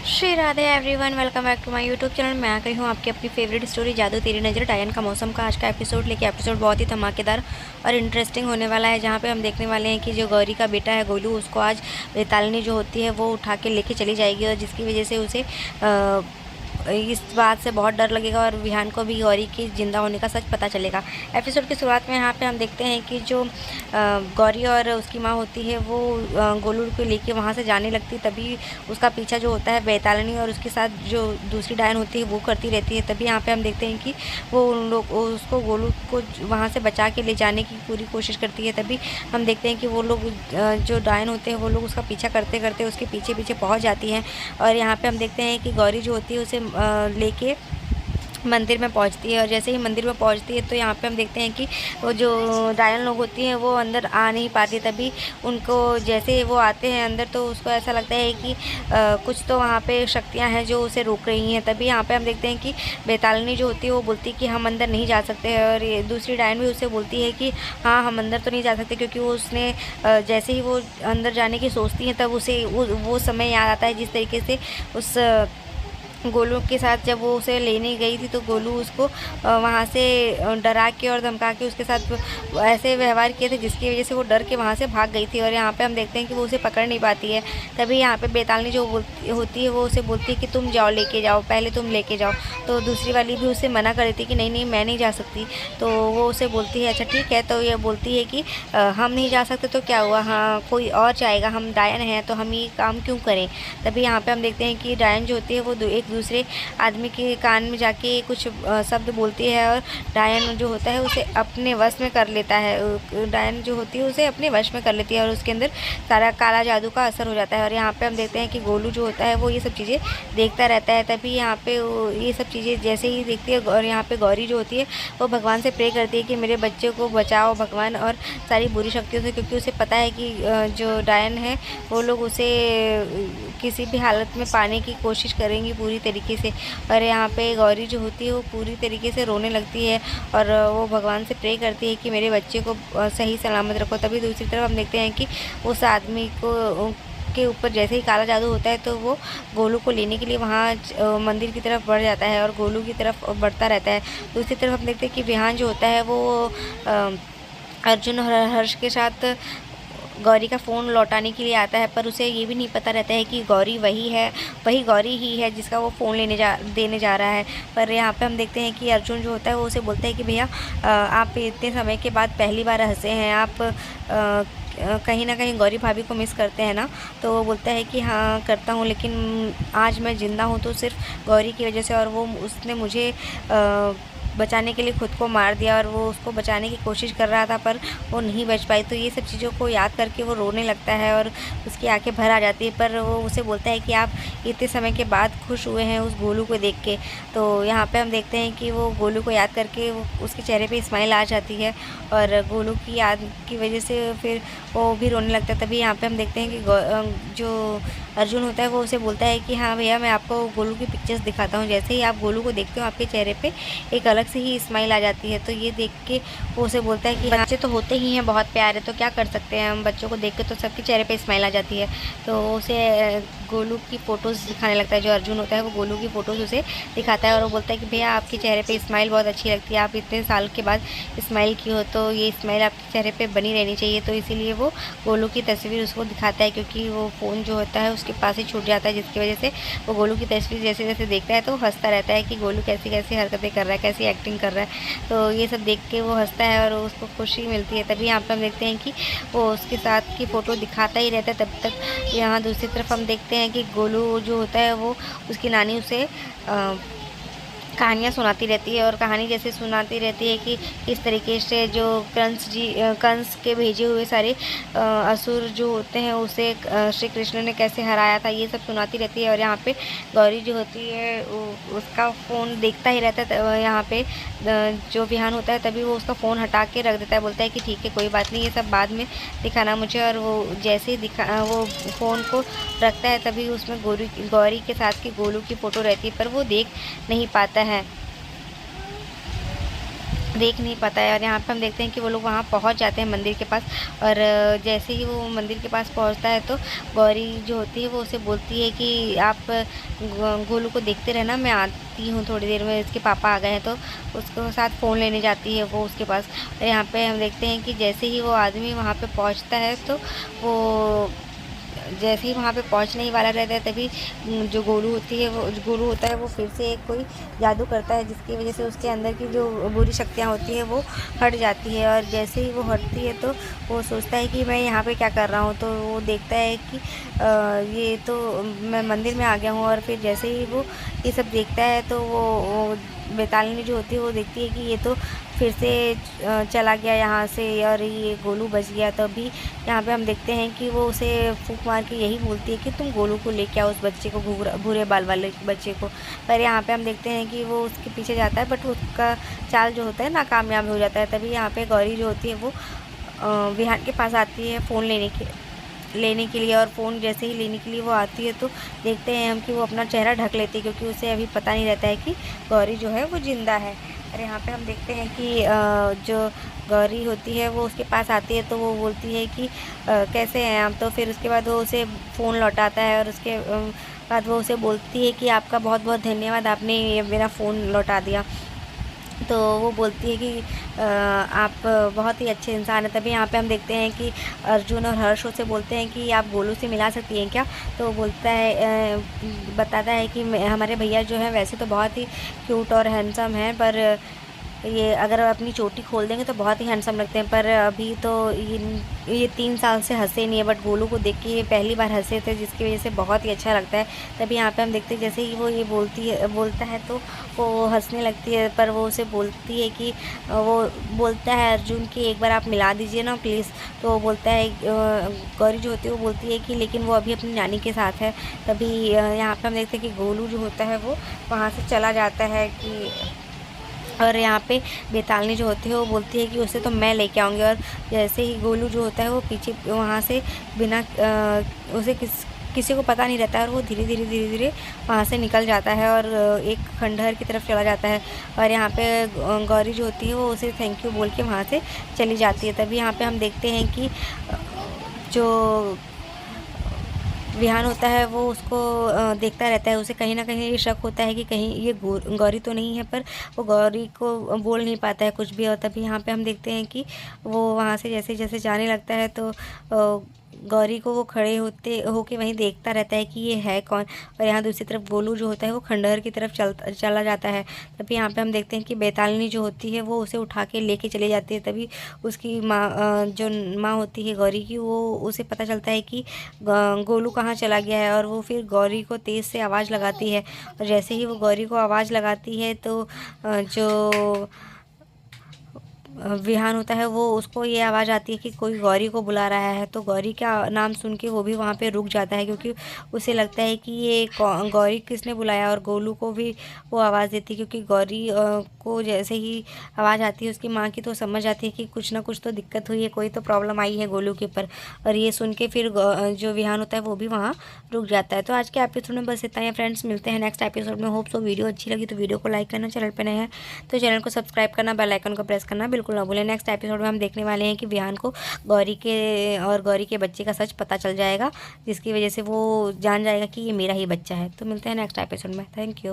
Shri Radhe everyone, welcome back to my YouTube channel. मैं आ गई हूँ आपकी अपनी फेवरेट स्टोरी जादू तेरी नज़र डायन का मौसम का आज का एपिसोड लेके। एपिसोड बहुत ही धमाकेदार और इंटरेस्टिंग होने वाला है, जहाँ पे हम देखने वाले हैं कि जो गौरी का बेटा है गोलू, उसको आज बेतालनी जो होती है वो उठा के लेके चली जाएगी, और जिसकी वजह से उसे इस बात से बहुत डर लगेगा और विहान को भी गौरी की ज़िंदा होने का सच पता चलेगा। एपिसोड की शुरुआत में यहाँ पे हम देखते हैं कि जो गौरी और उसकी माँ होती है वो गोलू को लेके वहाँ से जाने लगती, तभी उसका पीछा जो होता है बेतालनी और उसके साथ जो दूसरी डायन होती है वो करती रहती है। तभी यहाँ पे हम देखते हैं कि वो उन लोग उसको गोलू को वहाँ से बचा के ले जाने की पूरी कोशिश करती है। तभी हम देखते हैं कि वो लोग जो डायन होते हैं वो लोग उसका पीछा करते करते उसके पीछे पीछे पहुँच जाती हैं, और यहाँ पे हम देखते हैं कि गौरी जो होती है उसे लेके मंदिर में पहुंचती है। और जैसे ही मंदिर में पहुंचती है तो यहाँ पे हम देखते हैं कि वो जो डायन लोग होती हैं वो अंदर आ नहीं पाती। तभी उनको जैसे वो आते हैं अंदर तो उसको ऐसा लगता है कि कुछ तो वहाँ पे शक्तियाँ हैं जो उसे रोक रही हैं। तभी यहाँ पे हम देखते हैं कि बेतालनी जो होती है वो बोलती है कि हम अंदर नहीं जा सकते हैं, और ये दूसरी डायन भी उससे बोलती है कि हाँ हम अंदर तो नहीं जा सकते, क्योंकि वो उसने जैसे ही वो अंदर जाने की सोचती हैं तब उसे वो समय याद आता है जिस तरीके से उस गोलू के साथ जब वो उसे लेने गई थी तो गोलू उसको वहाँ से डरा के और धमका के उसके साथ ऐसे व्यवहार किए थे जिसकी वजह से वो डर के वहाँ से भाग गई थी। और यहाँ पे हम देखते हैं कि वो उसे पकड़ नहीं पाती है। तभी यहाँ पे बेतालनी जो होती है वो उसे बोलती है कि तुम जाओ, लेके जाओ, पहले तुम लेके जाओ। तो दूसरी वाली भी उसे मना कर देती है कि नहीं नहीं मैं नहीं जा सकती। तो वो उसे बोलती है अच्छा ठीक है। तो ये बोलती है कि हम नहीं जा सकते तो क्या हुआ, हाँ कोई और जाएगा, हम डायन हैं तो हम ये काम क्यों करें। तभी यहाँ पे हम देखते हैं कि डायन जो होती है वो एक दूसरे आदमी के कान में जाके कुछ शब्द बोलती है, और डायन जो होता है उसे अपने वश में कर लेता है। डायन जो होती है उसे अपने वश में कर लेती है और उसके अंदर सारा काला जादू का असर हो जाता है। और यहाँ पे हम देखते हैं कि गोलू जो होता है वो ये सब चीज़ें देखता रहता है। तभी यहाँ पे ये सब चीज़ें जैसे ही देखती है, और यहाँ पे गौरी जो होती है वो भगवान से प्रे करती है कि मेरे बच्चे को बचाओ भगवान और सारी बुरी शक्तियों से, क्योंकि उसे पता है कि जो डायन है वो लोग उसे किसी भी हालत में पाने की कोशिश करेंगी पूरी तरीके से। और यहाँ पे गौरी जो होती है वो पूरी तरीके से रोने लगती है और वो भगवान से प्रे करती है कि मेरे बच्चे को सही सलामत रखो। तभी दूसरी तरफ हम देखते हैं कि उस आदमी को के ऊपर जैसे ही काला जादू होता है तो वो गोलू को लेने के लिए वहाँ मंदिर की तरफ बढ़ जाता है और गोलू की तरफ बढ़ता रहता है। दूसरी तरफ हम देखते हैं कि विहान जो होता है वो अर्जुन और हर्ष के साथ गौरी का फ़ोन लौटाने के लिए आता है, पर उसे ये भी नहीं पता रहता है कि गौरी वही गौरी ही है जिसका वो फ़ोन देने जा रहा है। पर यहाँ पे हम देखते हैं कि अर्जुन जो होता है वो उसे बोलता है कि भैया आप इतने समय के बाद पहली बार हंसे हैं, आप कहीं ना कहीं गौरी भाभी को मिस करते हैं ना। तो वो बोलता है कि हाँ करता हूँ, लेकिन आज मैं ज़िंदा हूँ तो सिर्फ गौरी की वजह से, और वो उसने मुझे बचाने के लिए खुद को मार दिया, और वो उसको बचाने की कोशिश कर रहा था पर वो नहीं बच पाई। तो ये सब चीज़ों को याद करके वो रोने लगता है और उसकी आंखें भर आ जाती है। पर वो उसे बोलता है कि आप इतने समय के बाद खुश हुए हैं उस गोलू को देख के। तो यहाँ पे हम देखते हैं कि वो गोलू को याद करके उसके चेहरे पे स्माइल आ जाती है, और गोलू की याद की वजह से फिर वो भी रोने लगता है। तभी यहाँ पे हम देखते हैं कि जो अर्जुन होता है वो उसे बोलता है कि हाँ भैया मैं आपको गोलू की पिक्चर्स दिखाता हूँ। जैसे ही आप गोलू को देखते हो आपके चेहरे पे एक अलग से ही स्माइल आ जाती है। तो ये देख के वो उसे बोलता है कि बच्चे तो होते ही हैं बहुत प्यारे, तो क्या कर सकते हैं हम, बच्चों को देख के तो सबके चेहरे पे स्माइल आ जाती है। तो उसे गोलू की फ़ोटोज़ दिखाने लगता है। जो अर्जुन होता है वो गोलू की फ़ोटोज़ उसे दिखाता है और वो बोलता है कि भैया आपके चेहरे पे स्माइल बहुत अच्छी लगती है, आप इतने साल के बाद स्माइल की हो तो ये स्माइल आपके चेहरे पे बनी रहनी चाहिए। तो इसीलिए वो गोलू की तस्वीर उसको दिखाता है, क्योंकि वो फ़ोन जो होता है उसके पास ही छूट जाता है, जिसकी वजह से वो गोलू की तस्वीर जैसे जैसे देखता है तो हंसता रहता है कि गोलू कैसी कैसी हरकतें कर रहा है, कैसी एक्टिंग कर रहा है। तो ये सब देख के वो हंसता है और उसको खुशी मिलती है। तभी यहाँ पर हम देखते हैं कि वो उसके साथ की फ़ोटो दिखाता ही रहता है तब तक। यहाँ दूसरी तरफ हम देखते हैं कि गोलू जो होता है वो उसकी नानी उसे कहानियाँ सुनाती रहती है, और कहानी जैसे सुनाती रहती है कि इस तरीके से जो कंस के भेजे हुए सारे असुर जो होते हैं उसे श्री कृष्ण ने कैसे हराया था, ये सब सुनाती रहती है। और यहाँ पे गौरी जो होती है उसका फ़ोन देखता ही रहता है। यहाँ पे जो विहान होता है तभी वो उसका फ़ोन हटा के रख देता है, बोलता है कि ठीक है कोई बात नहीं, ये सब बाद में दिखाना मुझे। और वो जैसे ही वो फ़ोन को रखता है तभी उसमें गौरी के साथ की गोलू की फ़ोटो रहती है, पर वो देख नहीं पाता है। देख नहीं पाता है। और यहाँ पे हम देखते हैं कि वो लोग वहाँ पहुँच जाते हैं मंदिर के पास। और जैसे ही वो मंदिर के पास पहुँचता है तो गौरी जो होती है वो उसे बोलती है कि आप गोलू को देखते रहना, मैं आती हूँ थोड़ी देर में, इसके पापा आ गए हैं। तो उसके साथ फ़ोन लेने जाती है वो उसके पास। और यहाँ पे हम देखते हैं कि जैसे ही वो आदमी वहाँ पे पहुँचता है तो वो जैसे ही वहाँ पे पहुँचने ही वाला रहता है तभी जो गोलू होता है वो फिर से एक कोई जादू करता है, जिसकी वजह से उसके अंदर की जो बुरी शक्तियाँ होती हैं वो हट जाती है। और जैसे ही वो हटती है तो वो सोचता है कि मैं यहाँ पे क्या कर रहा हूँ। तो वो देखता है कि ये तो मैं मंदिर में आ गया हूँ। और फिर जैसे ही वो ये सब देखता है तो वो बेतालिनी जो होती है वो देखती है कि ये तो फिर से चला गया यहाँ से और ये गोलू बच गया। तभी यहाँ पे हम देखते हैं कि वो उसे फूंक मार के यही बोलती है कि तुम गोलू को लेके आओ, उस बच्चे को, भूरे बाल वाले बच्चे को। पर यहाँ पे हम देखते हैं कि वो उसके पीछे जाता है बट उसका चाल जो होता है नाकामयाब हो जाता है। तभी यहाँ पे गौरी जो होती है वो विहान के पास आती है फ़ोन लेने के लिए। और फ़ोन जैसे ही लेने के लिए वो आती है तो देखते हैं हम कि वो अपना चेहरा ढक लेती है, क्योंकि उसे अभी पता नहीं रहता है कि गौरी जो है वो ज़िंदा है। और यहाँ पे हम देखते हैं कि जो गौरी होती है वो उसके पास आती है तो वो बोलती है कि कैसे हैं आप। तो फिर उसके बाद वो उसे फ़ोन लौटाता है और उसके बाद वो उसे बोलती है कि आपका बहुत बहुत धन्यवाद, आपने ये मेरा फ़ोन लौटा दिया। तो वो बोलती है कि आप बहुत ही अच्छे इंसान हैं। तभी यहाँ पे हम देखते हैं कि अर्जुन और हर्ष उसे बोलते हैं कि आप गोलू से मिला सकती हैं क्या। तो वो बोलता है बताता है कि हमारे भैया जो है वैसे तो बहुत ही क्यूट और हैंडसम हैं, पर ये अगर अपनी चोटी खोल देंगे तो बहुत ही हैंडसम लगते हैं, पर अभी तो ये 3 साल से हंसे नहीं है। बट गोलू को देख के ये पहली बार हंसे थे, जिसकी वजह से बहुत ही अच्छा लगता है। तभी यहाँ पे हम देखते हैं जैसे ही वो ये बोलता है तो वो हंसने लगती है। पर वो उसे बोलती है कि वो बोलता है अर्जुन कि एक बार आप मिला दीजिए ना प्लीज़। तो वो बोलता है गौरी जो होती है वो बोलती है कि लेकिन वो अभी अपनी नानी के साथ है। तभी यहाँ पे हम देखते हैं कि गोलू जो होता है वो वहाँ से चला जाता है कि और यहाँ पे बेतालनी जो होती है वो बोलती है कि उसे तो मैं लेके आऊँगी। और जैसे ही गोलू जो होता है वो पीछे वहाँ से बिना उसे किसी को पता नहीं रहता है और वो धीरे धीरे वहाँ से निकल जाता है और एक खंडहर की तरफ चला जाता है। और यहाँ पे गौरी जो होती है वो उसे थैंक यू बोल के वहाँ से चली जाती है। तभी यहाँ पे हम देखते हैं कि जो विहान होता है वो उसको देखता रहता है। उसे कहीं ना कहीं ये शक होता है कि कहीं ये गौरी तो नहीं है, पर वो गौरी को बोल नहीं पाता है कुछ भी। और तभी यहाँ पे हम देखते हैं कि वो वहाँ से जैसे जैसे जाने लगता है तो गौरी को वो खड़े होके वहीं देखता रहता है कि ये है कौन। और यहाँ दूसरी तरफ गोलू जो होता है वो खंडहर की तरफ चला जाता है। तभी यहाँ पे हम देखते हैं कि बेतालिनी जो होती है वो उसे उठा के लेके चली जाती है। तभी उसकी माँ जो माँ होती है गौरी की, वो उसे पता चलता है कि गोलू कहाँ चला गया है। और वो फिर गौरी को तेज़ से आवाज़ लगाती है। और जैसे ही वो गौरी को आवाज़ लगाती है तो जो विहान होता है वो उसको ये आवाज़ आती है कि कोई गौरी को बुला रहा है। तो गौरी का नाम सुन के वो भी वहाँ पे रुक जाता है, क्योंकि उसे लगता है कि ये गौरी किसने बुलाया। और गोलू को भी वो आवाज़ देती है, क्योंकि गौरी को जैसे ही आवाज़ आती है उसकी माँ की तो समझ आती है कि कुछ ना कुछ तो दिक्कत हुई है, कोई तो प्रॉब्लम आई है गोलू के ऊपर। और ये सुन के फिर जो विहान होता है वो भी वहाँ रुक जाता है। तो आज के एपिसोड में बस इतना ही फ्रेंड्स, मिलते हैं नेक्स्ट एपिसोड में। होप सो वीडियो अच्छी लगी तो वीडियो को लाइक करना, चैनल पर नए हैं तो चैनल को सब्सक्राइब करना, बेल आइकन को प्रेस करना बिल्कुल ना भूलें। नेक्स्ट एपिसोड में हम देखने वाले हैं कि विहान को गौरी के बच्चे का सच पता चल जाएगा, जिसकी वजह से वो जान जाएगा कि ये मेरा ही बच्चा है। तो मिलते हैं नेक्स्ट एपिसोड में। Thank you.